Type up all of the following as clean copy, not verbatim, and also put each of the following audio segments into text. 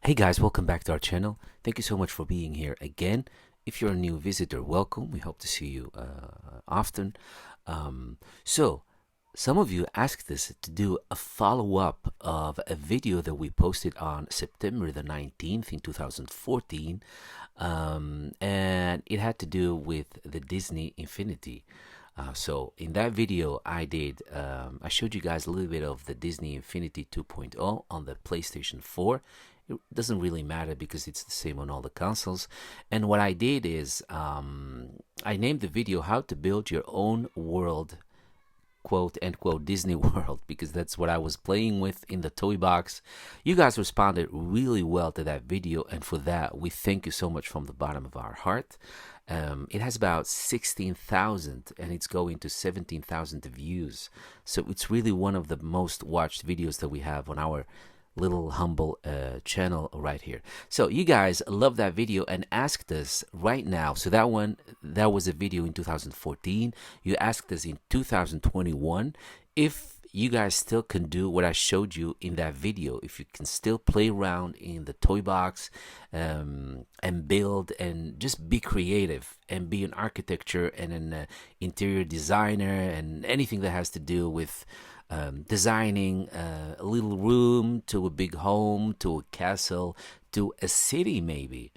Hey guys, welcome back to our channel. Thank you so much for being here again. If you're a new visitor, welcome. We hope to see you often. So, some of you asked us to do a follow-up of a video that we posted on September the 19th in 2014. And it had to do with the Disney Infinity. So in that video I showed you guys a little bit of the Disney Infinity 2.0 on the PlayStation 4. It doesn't really matter because it's the same on all the consoles. And what I did is I named the video How to Build Your Own World, quote unquote, Disney World, because that's what I was playing with in the toy box. You guys responded really well to that video, and for that we thank you so much from the bottom of our heart. It has about 16,000 and it's going to 17,000 views, so it's really one of the most watched videos that we have on our little humble channel right here. So you guys love that video and asked us right now. So that was a video in 2014. You asked us in 2021 if you guys still can do what I showed you in that video, if you can still play around in the toy box and build and just be creative and be an architecture and an interior designer and anything that has to do with designing a little room to a big home to a castle to a city maybe.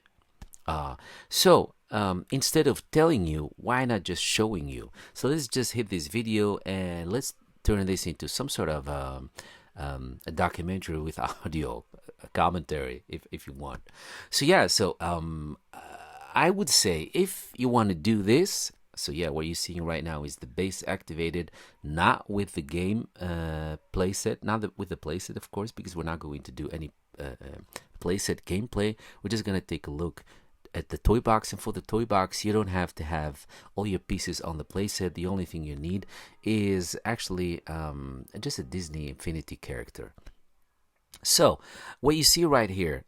Instead of telling you, why not just showing you? So let's just hit this video and let's turn this into some sort of a documentary with audio, a commentary if you want. So yeah, I would say if you want to do this, so yeah, what you're seeing right now is the base activated, not with the game playset, with the playset, of course, because we're not going to do any playset gameplay. We're just gonna take a look at the toy box, and for the toy box, you don't have to have all your pieces on the playset. The only thing you need is actually just a Disney Infinity character. So what you see right here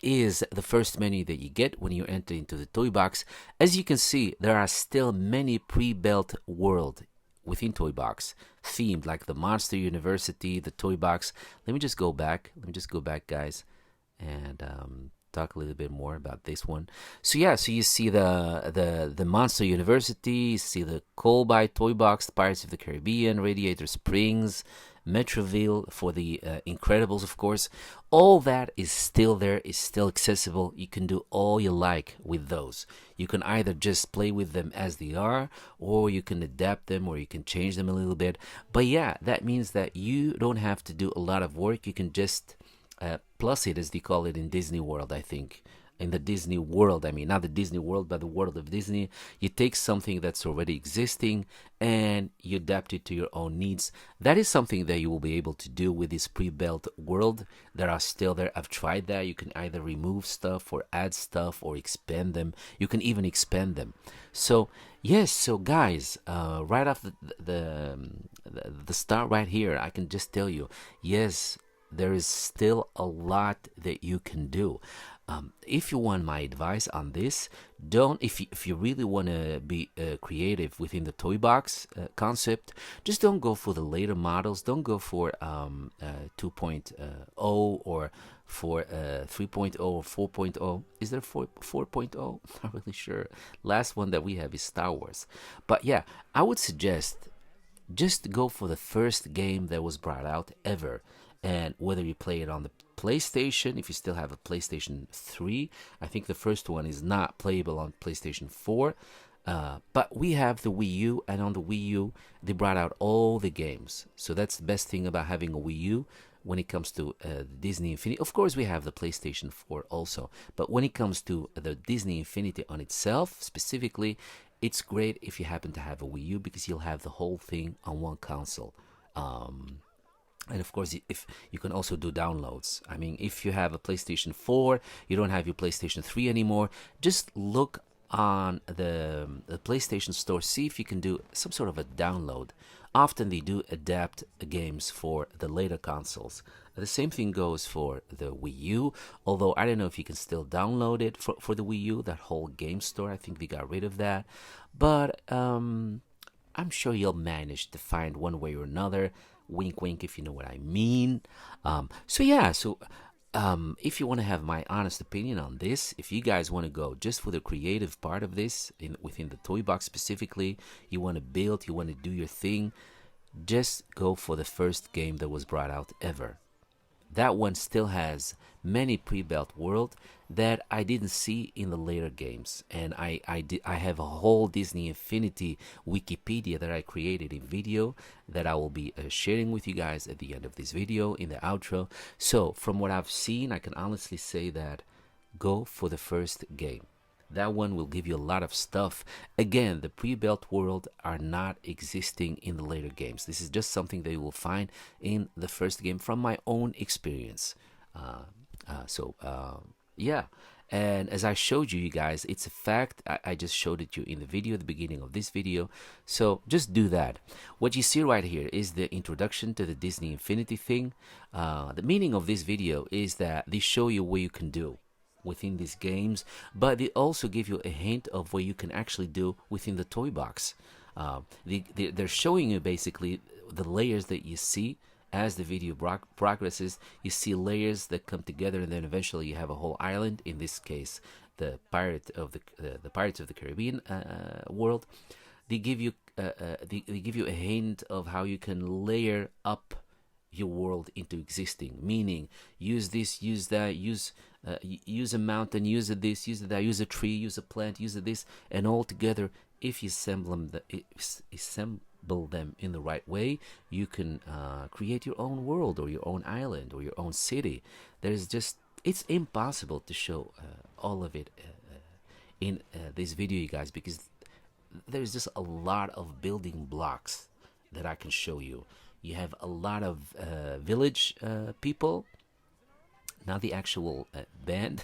is the first menu that you get when you enter into the toy box. As you can see, there are still many pre-built world within toy box themed, like the Monster University, the toy box. Let me just go back, guys, and talk a little bit more about this one. So yeah, so you see the Monster University, you see the Colby toy box, Pirates of the Caribbean, Radiator Springs, Metroville for the Incredibles, of course. All that is still there, is still accessible. You can do all you like with those. You can either just play with them as they are, or you can adapt them, or you can change them a little bit. But yeah, that means that you don't have to do a lot of work. You can just plus it, as they call it in Disney World, I think. In the Disney World, I mean, not the Disney World, but the world of Disney. You take something that's already existing and you adapt it to your own needs. That is something that you will be able to do with this pre-built world that are still there. I've tried that. You can either remove stuff or add stuff or expand them. You can even expand them. So yes, so guys, right off the start right here, I can just tell you, yes, there is still a lot that you can do. If you want my advice on this, if you really want to be creative within the toy box concept, just don't go for the later models. Don't go for 2.0 or for 3.0 or 4.0. Is there 4.0? Not really sure. Last one that we have is Star Wars. But yeah, I would suggest just go for the first game that was brought out ever. And whether you play it on the PlayStation, if you still have a PlayStation 3, I think the first one is not playable on PlayStation 4. But we have the Wii U, and on the Wii U, they brought out all the games. So that's the best thing about having a Wii U when it comes to Disney Infinity. Of course, we have the PlayStation 4 also. But when it comes to the Disney Infinity on itself, specifically, it's great if you happen to have a Wii U because you'll have the whole thing on one console. And of course, if you can also do downloads. I mean, if you have a PlayStation 4, you don't have your PlayStation 3 anymore, just look on the PlayStation Store, see if you can do some sort of a download. Often they do adapt games for the later consoles. The same thing goes for the Wii U, although I don't know if you can still download it for the Wii U, that whole game store. I think they got rid of that. But I'm sure you'll manage to find one way or another. Wink, wink, if you know what I mean. So if you want to have my honest opinion on this, if you guys want to go just for the creative part of this, within the toy box specifically, you want to build, you want to do your thing, just go for the first game that was brought out ever. That one still has many pre-built world that I didn't see in the later games, and I have a whole Disney Infinity Wikipedia that I created in video that I will be sharing with you guys at the end of this video in the outro. So from what I've seen, I can honestly say that go for the first game. That one will give you a lot of stuff. Again, the pre-built world are not existing in the later games. This is just something that you will find in the first game from my own experience. Yeah. And as I showed you guys, it's a fact. I just showed it to you in the video at the beginning of this video. So just do that. What you see right here is the introduction to the Disney Infinity thing. The meaning of this video is that they show you what you can do within these games, but they also give you a hint of what you can actually do within the toy box. They're showing you basically the layers that you see as the video progresses. You see layers that come together, and then eventually you have a whole island. In this case, the Pirates of the Caribbean world. They give you a hint of how you can layer up your world into existing, meaning use this, use that, use a mountain, use this, use that, use a tree, use a plant, use this, and all together, if you assemble them in the right way, you can create your own world or your own island or your own city. It's impossible to show all of it in this video, you guys, because there's just a lot of building blocks that I can show you. You have a lot of village people, not the actual band,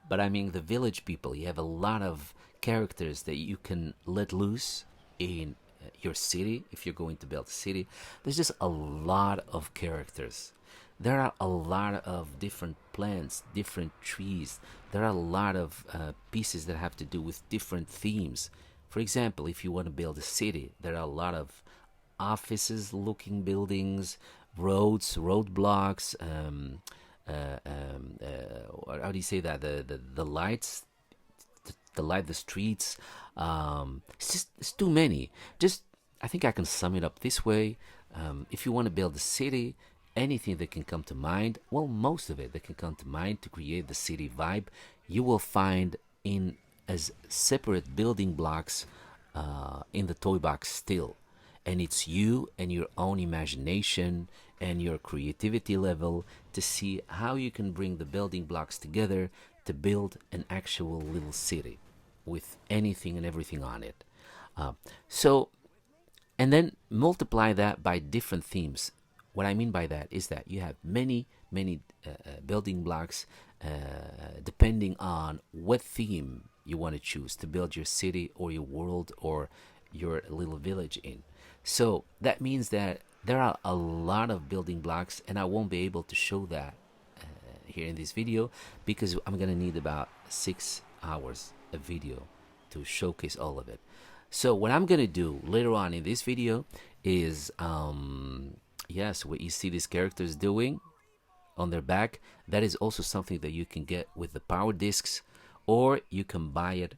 but I mean the village people. You have a lot of characters that you can let loose in your city if you're going to build a city. There's just a lot of characters. There are a lot of different plants, different trees. There are a lot of pieces that have to do with different themes. For example, if you want to build a city, there are a lot of offices looking buildings, roadblocks, how do you say that, the lights, the streets. It's too many. I think I can sum it up this way. If you want to build a city, anything that can come to mind, well, most of it that can come to mind to create the city vibe, you will find in as separate building blocks in the toy box still. And it's you and your own imagination and your creativity level to see how you can bring the building blocks together to build an actual little city with anything and everything on it. And then multiply that by different themes. What I mean by that is that you have many building blocks depending on what theme you want to choose to build your city or your world or your little village in. So that means that there are a lot of building blocks, and I won't be able to show that here in this video because I'm gonna need about 6 hours of video to showcase all of it. So what I'm gonna do later on in this video is yes, what you see these characters doing on their back, that is also something that you can get with the power discs, or you can buy it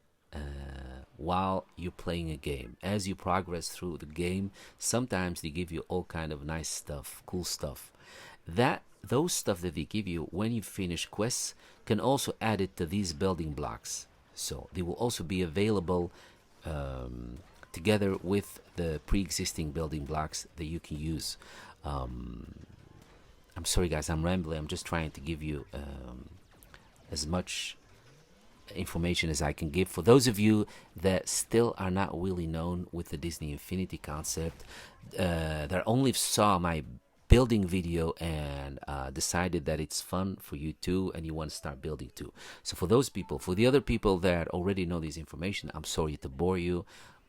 while you're playing a game. As you progress through the game, sometimes they give you all kind of nice stuff, cool stuff. Those stuff that they give you when you finish quests can also add it to these building blocks. So they will also be available together with the pre-existing building blocks that you can use. I'm sorry guys, I'm rambling. I'm just trying to give you as much information as I can give. For those of you that still are not really known with the Disney Infinity concept, that only saw my building video and decided that it's fun for you too and you want to start building too. So for those people, for the other people that already know this information, I'm sorry to bore you,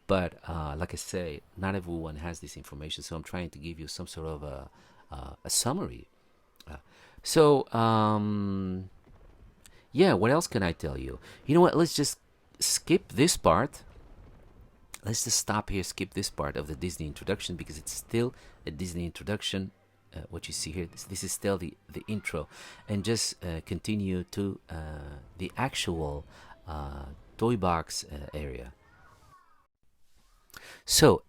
but like I say, not everyone has this information, so I'm trying to give you some sort of a summary. Yeah, what else can I tell you? You know what, let's just skip this part. Let's just stop here, skip this part of the Disney introduction because it's still a Disney introduction what you see here. This is still the intro, and just continue to the actual toy box area. So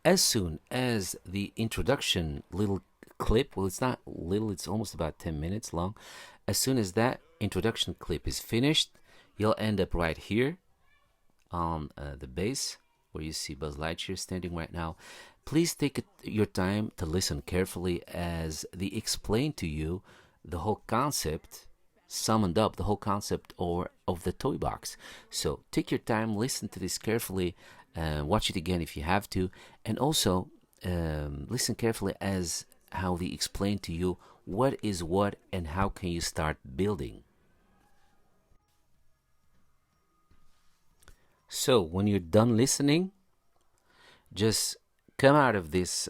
as soon as the introduction little clip, well, it's not little, it's almost about 10 minutes long. As soon as that introduction clip is finished, you'll end up right here on the base where you see Buzz Lightyear standing right now. Please take your time to listen carefully as they explain to you the whole concept, summed up the whole concept of the toy box. So take your time, listen to this carefully, watch it again if you have to, and also listen carefully as how they explain to you what is what and how can you start building. So when you're done listening, just come out of this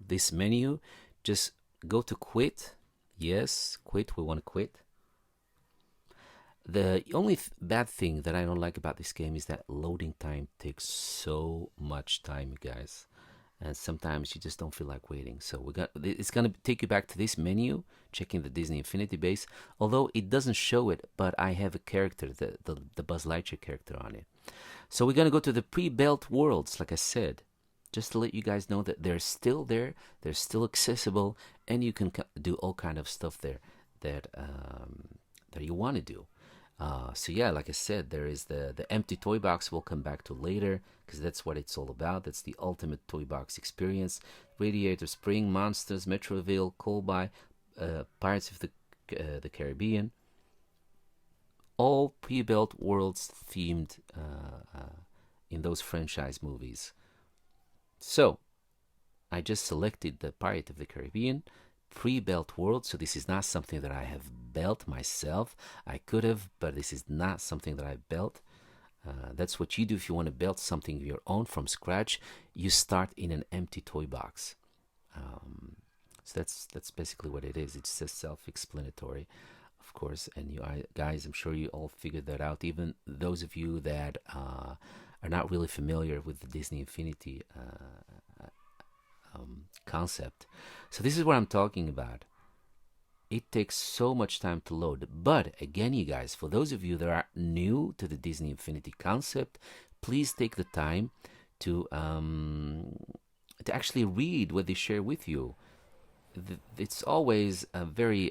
this menu, just go to quit. Yes, quit, we want to quit. The only bad thing that I don't like about this game is that loading time takes so much time, you guys, and sometimes you just don't feel like waiting. So it's gonna take you back to this menu, checking the Disney Infinity base. Although it doesn't show it, but I have a character, the Buzz Lightyear character on it. So we're gonna go to the pre-built worlds, like I said, just to let you guys know that they're still there, they're still accessible, and you can do all kind of stuff there that that you want to do. So yeah, like I said, there is the empty toy box we'll come back to later, because that's what it's all about. That's the ultimate toy box experience. Radiator Spring, Monsters, Metroville, Colby, Pirates of the Caribbean. All pre-built worlds themed in those franchise movies. So I just selected the Pirate of the Caribbean pre-built world. So this is not something that I have built myself. I could have, but this is not something that I built. That's what you do if you want to build something of your own from scratch. You start in an empty toy box. So that's basically what it is. It's just self-explanatory, of course. And you guys, I'm sure you all figured that out. Even those of you that are not really familiar with the Disney Infinity concept. So this is what I'm talking about. It takes so much time to load. But again, you guys, for those of you that are new to the Disney Infinity concept, please take the time to actually read what they share with you. It's always a very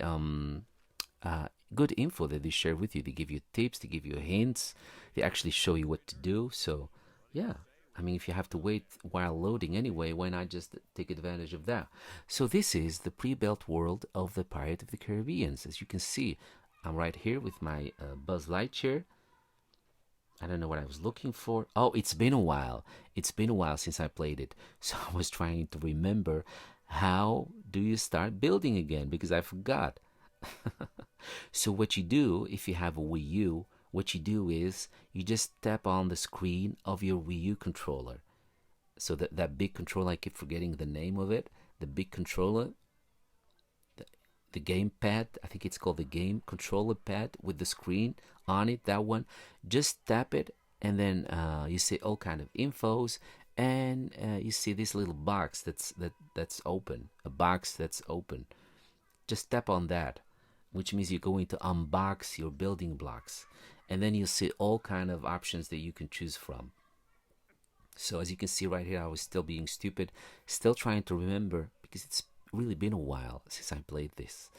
good info that they share with you. They give you tips, they give you hints, they actually show you what to do. So yeah, I mean, if you have to wait while loading anyway, why not just take advantage of that? So this is the pre-built world of the Pirate of the Caribbean. As you can see, I'm right here with my Buzz Lightyear. I don't know what I was looking for. Oh, it's been a while. It's been a while since I played it. So I was trying to remember, how do you start building again? Because I forgot. So what you do, if you have a Wii U, what you do is you just tap on the screen of your Wii U controller. So that big controller, I keep forgetting the name of it, the big controller, the game pad, I think it's called the game controller pad with the screen on it, that one. Just tap it, and then you see all kind of infos, and you see this little box that's open, a box that's open. Just tap on that, which means you're going to unbox your building blocks, and then you'll see all kind of options that you can choose from. So as you can see right here, I was still being stupid, still trying to remember, because it's really been a while since I played this,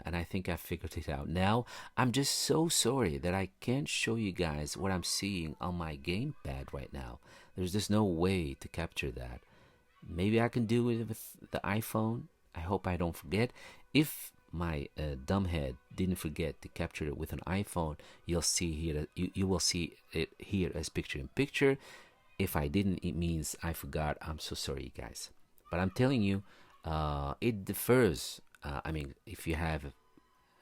and I think I figured it out now. I'm just so sorry that I can't show you guys what I'm seeing on my gamepad right now. There's just no way to capture that. Maybe I can do it with the iPhone. I hope I don't forget. If my dumb head didn't forget to capture it with an iPhone, you'll see here, you will see it here as picture in picture. If I didn't, it means I forgot. I'm so sorry, guys. But I'm telling you, it differs. I mean, if you have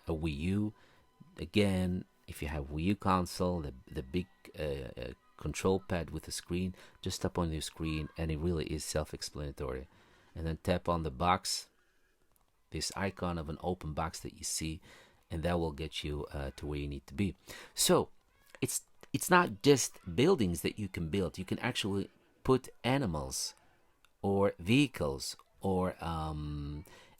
a Wii U, again, if you have Wii U console, the big control pad with a screen, just tap on your screen, and it really is self-explanatory. And then tap on the box, this icon of an open box that you see, and that will get you to where you need to be. So it's not just buildings that you can build. You can actually put animals or vehicles or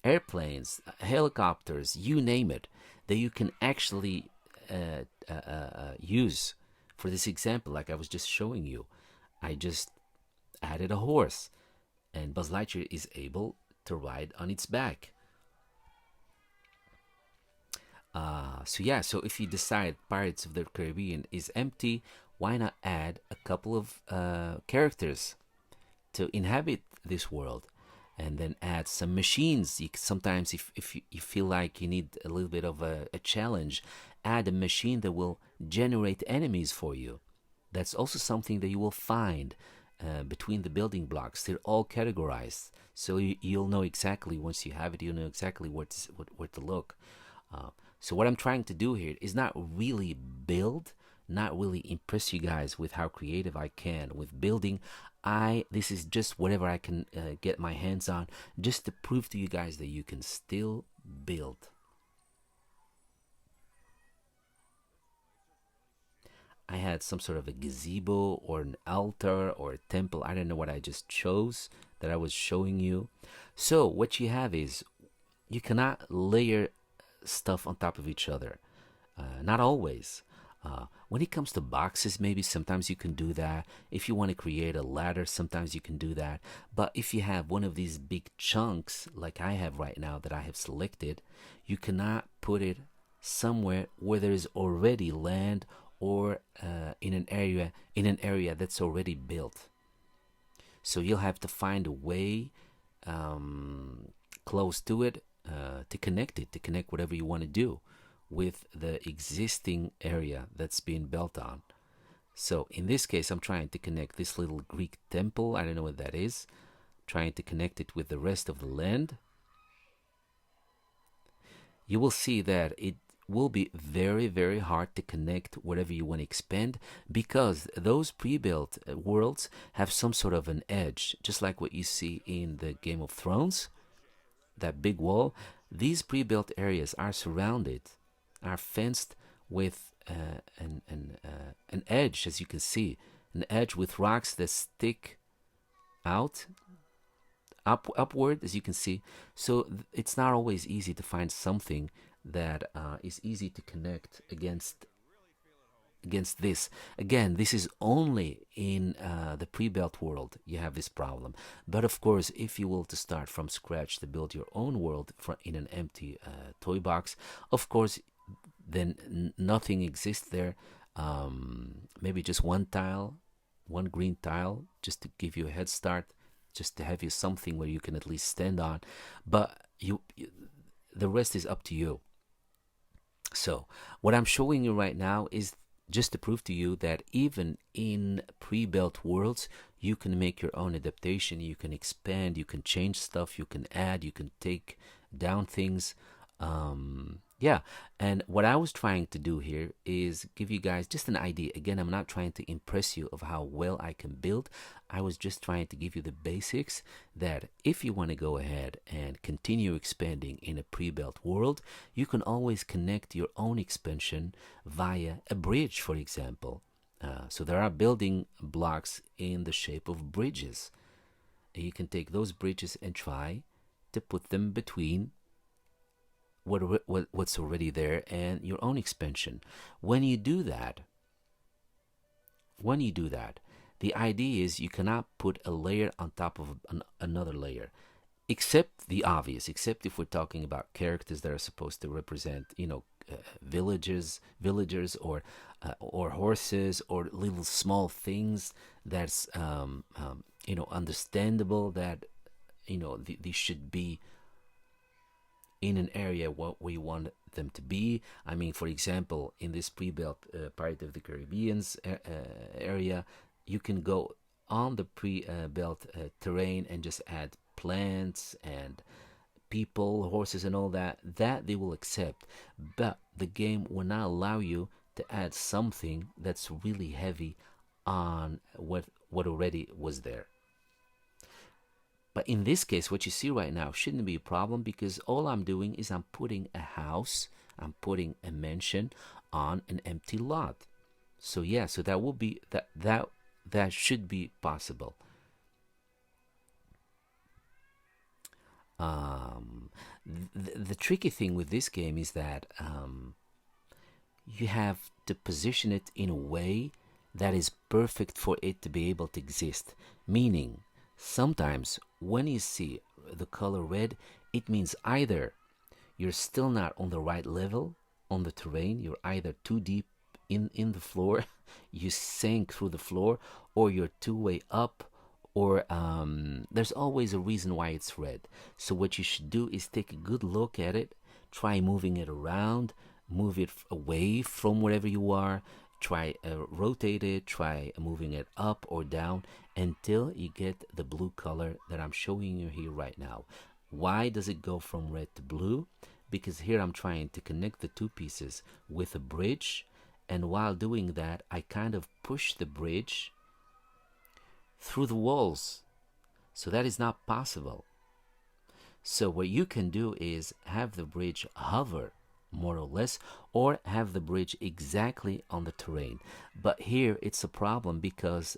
airplanes, helicopters, you name it, that you can actually use. For this example, like I was just showing you, I just added a horse, and Buzz Lightyear is able to ride on its back. So yeah, so if you decide Pirates of the Caribbean is empty, why not add a couple of characters to inhabit this world, and then add some machines. Sometimes if you feel like you need a little bit of a challenge, add a machine that will generate enemies for you. That's also something that you will find between the building blocks. They're all categorized, so you'll know exactly, once you have it, you'll know exactly where to look. So what I'm trying to do here is not really build, not really impress you guys with how creative I can with building. This is just whatever I can get my hands on, just to prove to you guys that you can still build. I had some sort of a gazebo or an altar or a temple. I don't know what I just chose that I was showing you. So what you have is, you cannot layer stuff on top of each other. Not always. When it comes to boxes, maybe sometimes you can do that. If you want to create a ladder, sometimes you can do that. But if you have one of these big chunks, like I have right now that I have selected, you cannot put it somewhere where there is already land, or in an area that's already built. So you'll have to find a way close to it to connect whatever you want to do with the existing area that's being built on. So in this case, I'm trying to connect this little Greek temple. I don't know what that is. Trying to connect it with the rest of the land. You will see that it will be very, very hard to connect whatever you want to expand, because those pre-built worlds have some sort of an edge, just like what you see in the Game of Thrones, that big wall. These pre-built areas are surrounded, are fenced with an edge, as you can see, an edge with rocks that stick out upward, as you can see. So it's not always easy to find something that is easy to connect against this. Again, this is only in the pre-built world you have this problem. But of course, if you will to start from scratch to build your own world in an empty toy box, of course, then nothing exists there. Maybe just one tile, one green tile, just to give you a head start, just to have you something where you can at least stand on. But the rest is up to you. So what I'm showing you right now is just to prove to you that even in pre-built worlds, you can make your own adaptation, you can expand, you can change stuff, you can add, you can take down things. Yeah, and what I was trying to do here is give you guys just an idea. Again, I'm not trying to impress you of how well I can build. I was just trying to give you the basics, that if you want to go ahead and continue expanding in a pre-built world, you can always connect your own expansion via a bridge, for example. So there are building blocks in the shape of bridges. You can take those bridges and try to put them between what's already there and your own expansion. When you do that, the idea is you cannot put a layer on top of another layer, except the obvious, except if we're talking about characters that are supposed to represent, villagers, or horses, or little small things that's understandable, that these should be in an area what we want them to be. I mean, for example, in this pre-built Pirate of the Caribbean's area, you can go on the pre-built terrain and just add plants and people, horses, and all that they will accept. But the game will not allow you to add something that's really heavy on what already was there. But in this case, what you see right now shouldn't be a problem, because all I'm doing is I'm putting a house, I'm putting a mansion on an empty lot. So yeah, so that will be that should be possible. Um, the tricky thing with this game is that you have to position it in a way that is perfect for it to be able to exist. Meaning, sometimes when you see the color red, it means either you're still not on the right level on the terrain, you're either too deep in the floor, you sink through the floor, or you're too way up, or there's always a reason why it's red. So what you should do is take a good look at it, try moving it around, move it away from wherever you are, try rotate it, try moving it up or down until you get the blue color that I'm showing you here right now. Why does it go from red to blue? Because here I'm trying to connect the two pieces with a bridge, and while doing that I kind of push the bridge through the walls, so that is not possible. So what you can do is have the bridge hover more or less, or have the bridge exactly on the terrain. But here it's a problem because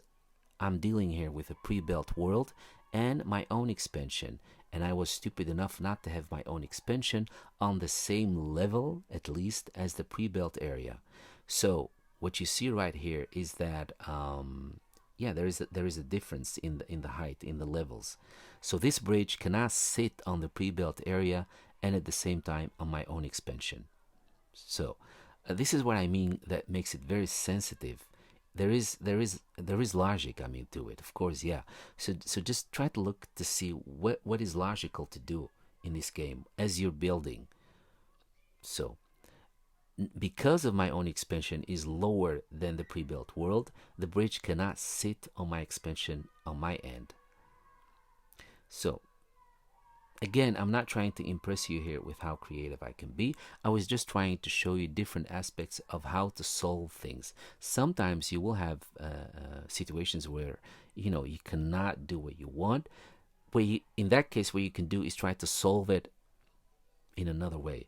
I'm dealing here with a pre-built world and my own expansion, and I was stupid enough not to have my own expansion on the same level at least as the pre-built area. So what you see right here is that yeah, there is a difference in the height, in the levels. So this bridge cannot sit on the pre-built area and at the same time on my own expansion. So this is what I mean that makes it very sensitive. There is logic, I mean, to it, of course, yeah. So just try to look to see what is logical to do in this game as you're building. So because of my own expansion is lower than the pre-built world, the bridge cannot sit on my expansion on my end. So again, I'm not trying to impress you here with how creative I can be. I was just trying to show you different aspects of how to solve things. Sometimes you will have situations where you cannot do what you want. In that case, what you can do is try to solve it in another way.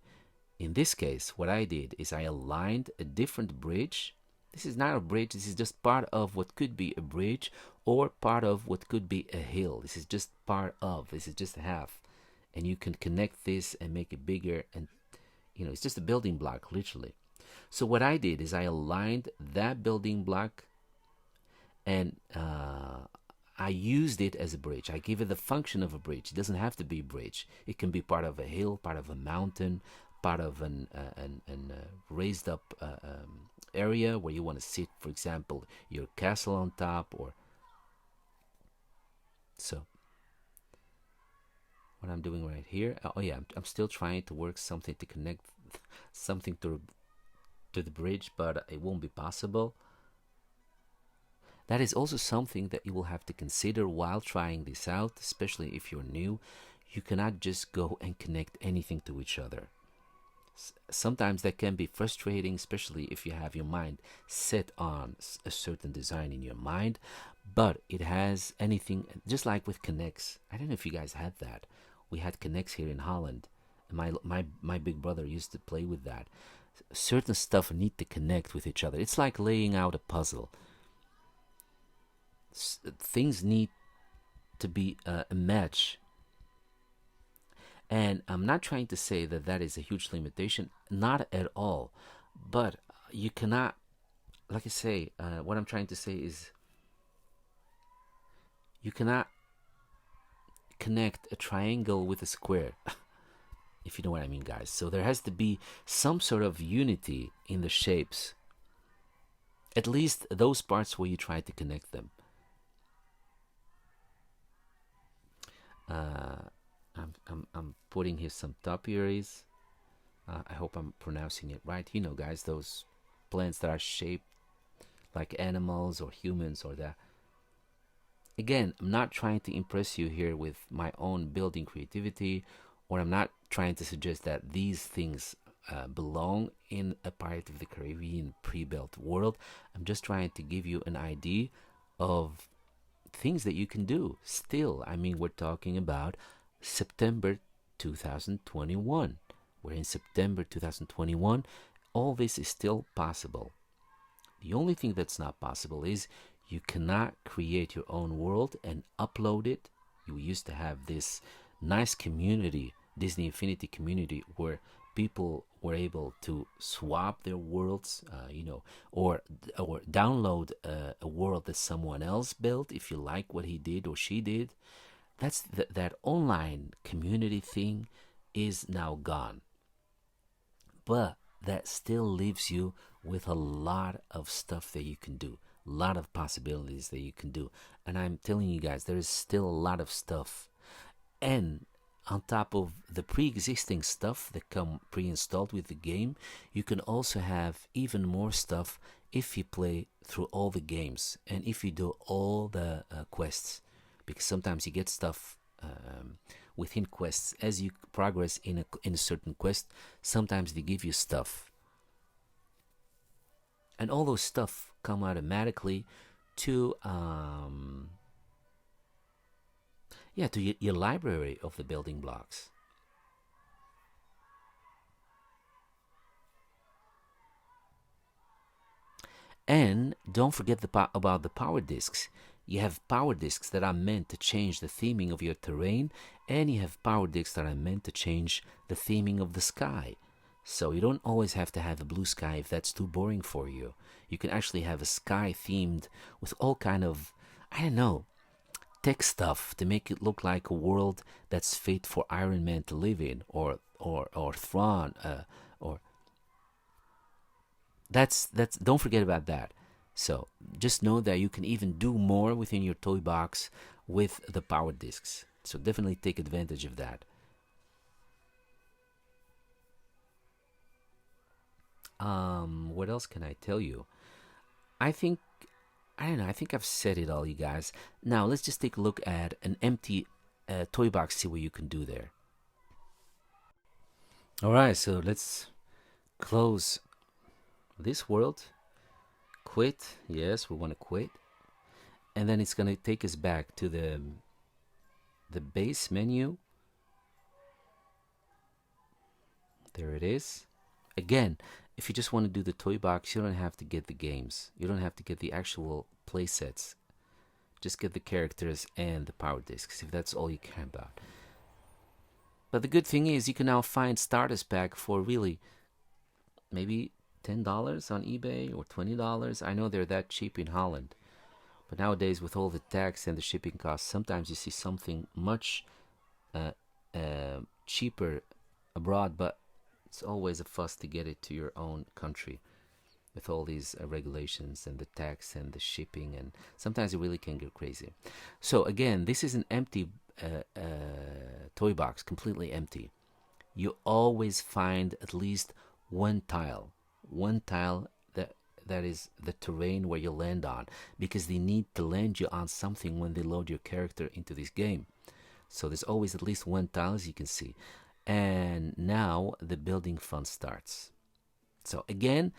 In this case, what I did is I aligned a different bridge. This is not a bridge, this is just part of what could be a bridge or part of what could be a hill. This is just half. And you can connect this and make it bigger, and it's just a building block, literally. So what I did is I aligned that building block and I used it as a bridge. I gave it the function of a bridge. It doesn't have to be a bridge. It can be part of a hill, part of a mountain, part of an raised up area where you want to sit, for example, your castle on top. Or so what I'm doing right here, oh yeah, I'm still trying to work something to connect something to the bridge, but it won't be possible. That is also something that you will have to consider while trying this out, especially if you're new. You cannot just go and connect anything to each other. Sometimes that can be frustrating, especially if you have your mind set on a certain design in your mind, but it has anything, just like with connects. I don't know if you guys had that. We had connects here in Holland. My big brother used to play with that. Certain stuff need to connect with each other. It's like laying out a puzzle. Things need to be a match. And I'm not trying to say that that is a huge limitation, not at all. But you cannot, like I say, what I'm trying to say is you cannot connect a triangle with a square, if you know what I mean, guys. So there has to be some sort of unity in the shapes, at least those parts where you try to connect them. I'm putting here some topiaries. I hope I'm pronouncing it right. Guys, those plants that are shaped like animals or humans or that. Again, I'm not trying to impress you here with my own building creativity, or I'm not trying to suggest that these things belong in a Pirate of the Caribbean pre-built world. I'm just trying to give you an idea of things that you can do still. I mean, we're talking about September 2021. We're in September 2021. All this is still possible. The only thing that's not possible is you cannot create your own world and upload it. You used to have this nice community, Disney Infinity community, where people were able to swap their worlds, or download a world that someone else built if you like what he did or she did. That online community thing is now gone, but that still leaves you with a lot of stuff that you can do, a lot of possibilities that you can do. And I'm telling you guys, there is still a lot of stuff. And on top of the pre-existing stuff that come pre-installed with the game, you can also have even more stuff if you play through all the games and if you do all the quests, because sometimes you get stuff within quests as you progress in a certain quest. Sometimes they give you stuff, and all those stuff come automatically to your library of the building blocks. And don't forget about the power discs. You have power discs that are meant to change the theming of your terrain, and you have power discs that are meant to change the theming of the sky. So you don't always have to have a blue sky if that's too boring for you. You can actually have a sky themed with all kind of, I don't know, tech stuff to make it look like a world that's fit for Iron Man to live in, or Thrawn, or that's don't forget about that. So just know that you can even do more within your toy box with the power discs. So definitely take advantage of that. What else can I tell you? I think I don't know. I think I've said it all, you guys. Now let's just take a look at an empty toy box. See what you can do there. All right, so let's close this world. Quit. Yes, we want to quit, and then it's gonna take us back to the base menu. There it is. Again, if you just want to do the toy box, you don't have to get the games. You don't have to get the actual play sets. Just get the characters and the power discs if that's all you care about. But the good thing is you can now find starters pack for really maybe $10 on eBay or $20. I know they're that cheap in Holland. But nowadays, with all the tax and the shipping costs, sometimes you see something much cheaper abroad, but it's always a fuss to get it to your own country with all these regulations and the tax and the shipping, and sometimes it really can get crazy. So again, this is an empty toy box, completely empty. You always find at least one tile that is the terrain where you land on, because they need to land you on something when they load your character into this game. So there's always at least one tile, as you can see. And now the building fun starts. So again,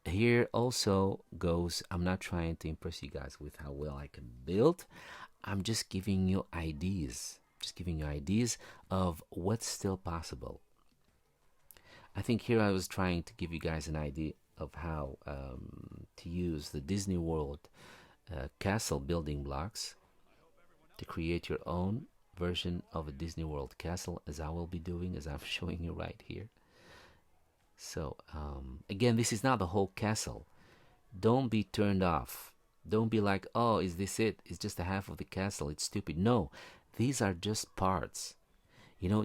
here also goes, I'm not trying to impress you guys with how well I can build. I'm just giving you ideas. Just giving you ideas of what's still possible. I think here I was trying to give you guys an idea of how to use the Disney World castle building blocks to create your own version of a Disney World castle, as I will be doing, as I'm showing you right here. So again, this is not the whole castle. Don't be turned off. Don't be like, oh, is this it? It's just a half of the castle. It's stupid. No, these are just parts.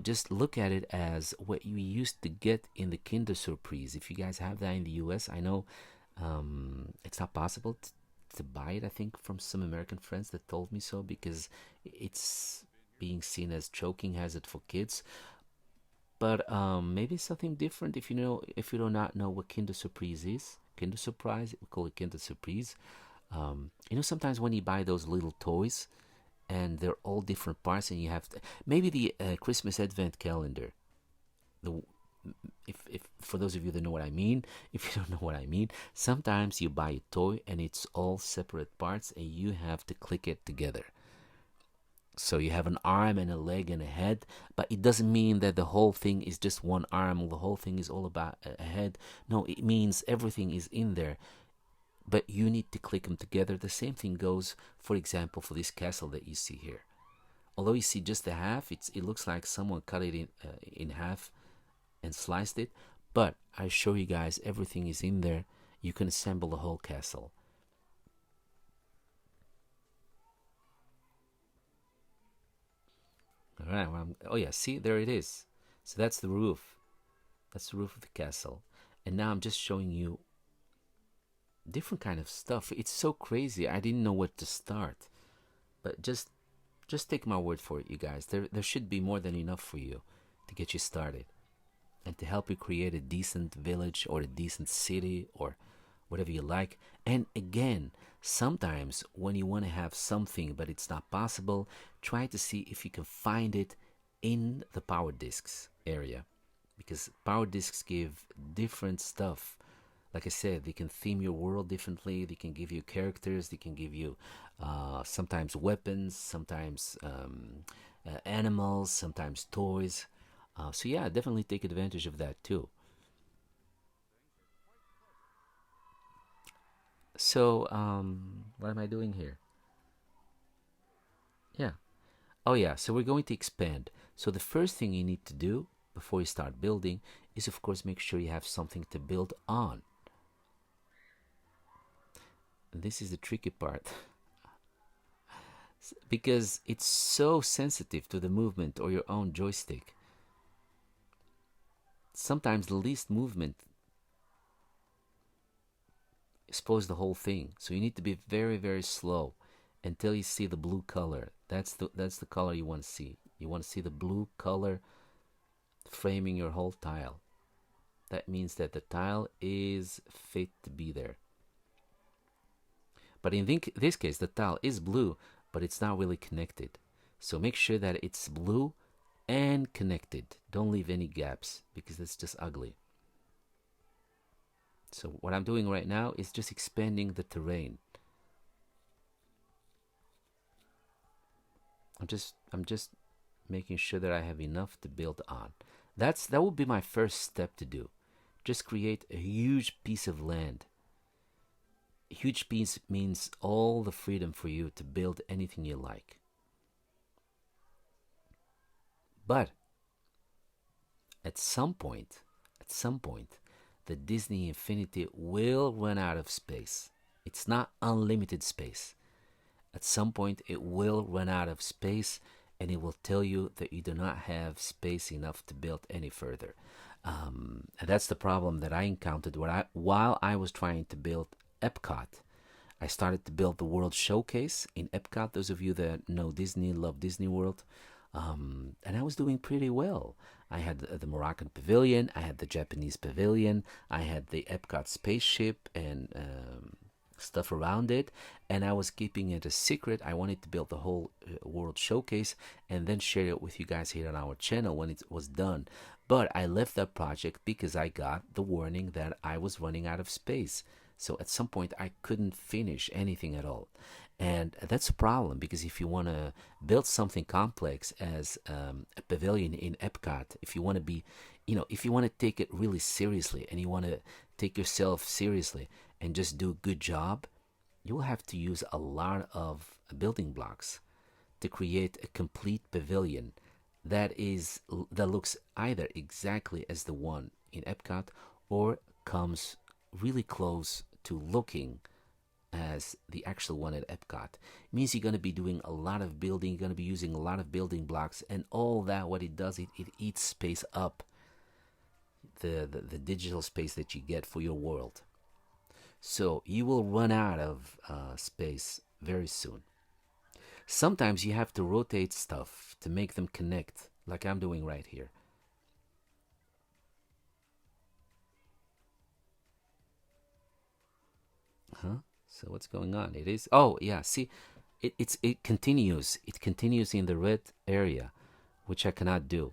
Just look at it as what you used to get in the Kinder Surprise. If you guys have that in the US, I know it's not possible to buy it, I think, from some American friends that told me so, because it's being seen as choking hazard for kids. But maybe something different if you do not know what Kinder Surprise is. Kinder Surprise, we call it Kinder Surprise. Sometimes when you buy those little toys, and they're all different parts, and you have maybe the Christmas Advent calendar. If for those of you that know what I mean, if you don't know what I mean, sometimes you buy a toy and it's all separate parts, and you have to click it together. So you have an arm and a leg and a head, but it doesn't mean that the whole thing is just one arm, or the whole thing is all about a head. No, it means everything is in there, but you need to click them together. The same thing goes, for example, for this castle that you see here. Although you see just the half, it looks like someone cut it in half and sliced it. But I show you guys everything is in there. You can assemble the whole castle. All right. Well, oh yeah, see, there it is. So that's the roof. That's the roof of the castle. And now I'm just showing you different kind of stuff. It's so crazy. I didn't know what to start. But just take my word for it, you guys. There should be more than enough for you to get you started and to help you create a decent village or a decent city or whatever you like. And again, sometimes when you want to have something but it's not possible, try to see if you can find it in the power discs area, because power discs give different stuff. Like I said, they can theme your world differently. They can give you characters. They can give you sometimes weapons, sometimes animals, sometimes toys. So yeah, definitely take advantage of that too. So what am I doing here? Yeah. Oh yeah. So we're going to expand. So the first thing you need to do before you start building is, of course, make sure you have something to build on. This is the tricky part because it's so sensitive to the movement or your own joystick. Sometimes the least movement expose the whole thing. So you need to be very, very slow until you see the blue color. That's the color you want to see. You want to see the blue color framing your whole tile. That means that the tile is fit to be there. But in this case, the tile is blue, but it's not really connected. So make sure that it's blue and connected. Don't leave any gaps because that's just ugly. So what I'm doing right now is just expanding the terrain. I'm just making sure that I have enough to build on. That would be my first step to do. Just create a huge piece of land. A huge piece means all the freedom for you to build anything you like. But at some point, the Disney Infinity will run out of space. It's not unlimited space. At some point, it will run out of space, and it will tell you that you do not have space enough to build any further. And that's the problem that I encountered while I was trying to build Epcot. I started to build the World Showcase in Epcot. Those of you that know Disney, love Disney World. And I was doing pretty well. I had the Moroccan pavilion, I had the Japanese pavilion, I had the Epcot spaceship and stuff around it, and I was keeping it a secret. I wanted to build the whole World Showcase and then share it with you guys here on our channel when it was done. But I left that project because I got the warning that I was running out of space. So at some point I couldn't finish anything at all. And that's a problem because if you want to build something complex as a pavilion in Epcot, if you want to be, if you want to take it really seriously and you want to take yourself seriously and just do a good job, you will have to use a lot of building blocks to create a complete pavilion that looks either exactly as the one in Epcot or comes really close to looking as the actual one at Epcot. It means you're going to be doing a lot of building, you're going to be using a lot of building blocks, and all that, what it does, it eats space up, the digital space that you get for your world. So you will run out of space very soon. Sometimes you have to rotate stuff to make them connect, like I'm doing right here. Huh? So what's going on? It is, oh yeah, see, it continues. It continues in the red area, which I cannot do.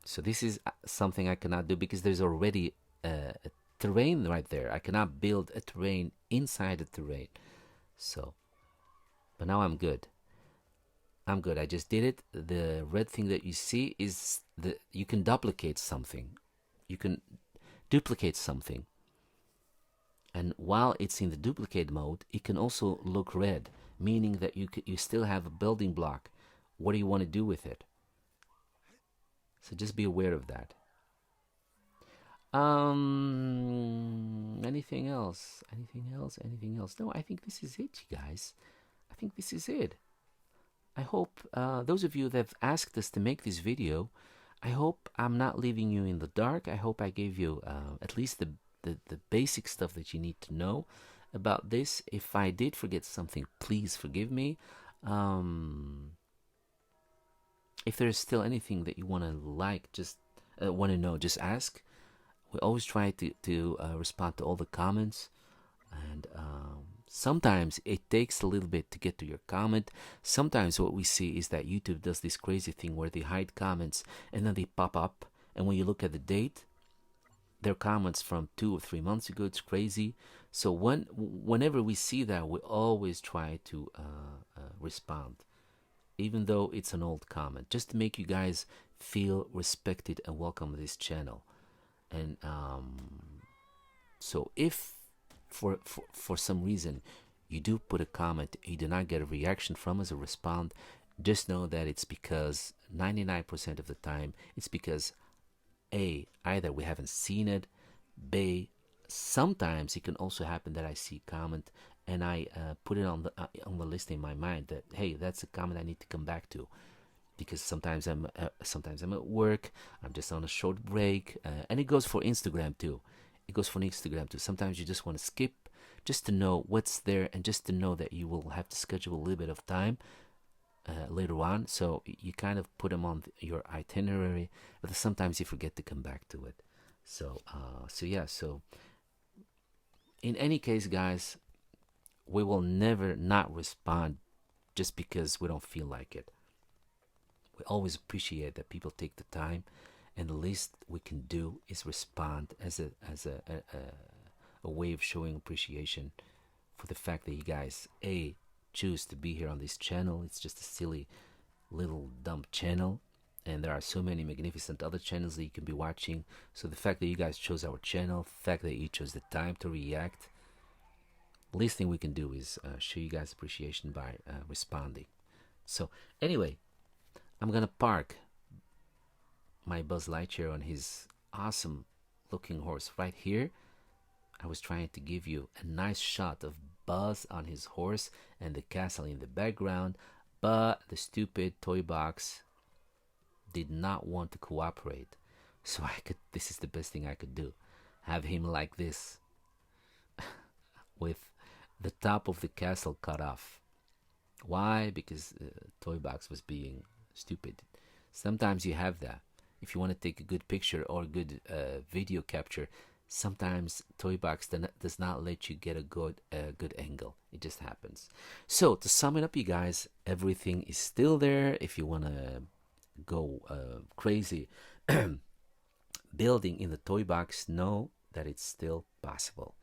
So this is something I cannot do because there's already a terrain right there. I cannot build a terrain inside the terrain. So, but now I'm good. I'm good. I just did it. The red thing that you see is you can duplicate something. You can duplicate something. And while it's in the duplicate mode, it can also look red meaning that you still have a building block. What do you want to do with it? So just be aware of that. Anything else? Anything else? Anything else? No, I think this is it, you guys. I think this is it. I hope those of you that have asked us to make this video, I hope I'm not leaving you in the dark. I hope I gave you at least the basic stuff that you need to know about this. If I did forget something, please forgive me. If there's still anything that you want to just want to know, just ask. We always try to respond to all the comments, and sometimes it takes a little bit to get to your comment. Sometimes what we see is that YouTube does this crazy thing where they hide comments and then they pop up, and when you look at the date, they're comments from 2 or 3 months ago. It's crazy. So whenever we see that, we always try to respond, even though it's an old comment, just to make you guys feel respected and welcome to this channel. And so if for some reason you do put a comment, you do not get a reaction from us or respond, just know that it's because 99% of the time it's because A, either we haven't seen it, B, sometimes it can also happen that I see a comment and I put it on the list in my mind that, hey, that's a comment I need to come back to, because sometimes I'm at work, I'm just on a short break, and it goes for Instagram too. Sometimes you just want to skip just to know what's there, and just to know that you will have to schedule a little bit of time later on. So you kind of put them on your itinerary, but sometimes you forget to come back to it. So so in any case, guys, we will never not respond just because we don't feel like it. We always appreciate that people take the time, and the least we can do is respond as a way of showing appreciation for the fact that you guys choose to be here on this channel. It's just a silly little dumb channel, and there are so many magnificent other channels that you can be watching. So the fact that you guys chose our channel, the fact that you chose the time to react, the least thing we can do is show you guys appreciation by responding. So anyway, I'm gonna park my Buzz Lightyear on his awesome looking horse right here. I was trying to give you a nice shot of Buzz on his horse and the castle in the background, but the stupid toy box did not want to cooperate. So this is the best thing I could do. Have him like this with the top of the castle cut off. Why? Because the toy box was being stupid. Sometimes you have that. If you want to take a good picture or a good video capture, sometimes toy box does not let you get a good angle. It just happens. So to sum it up, you guys, everything is still there. If you want to go crazy building in the toy box, know that it's still possible.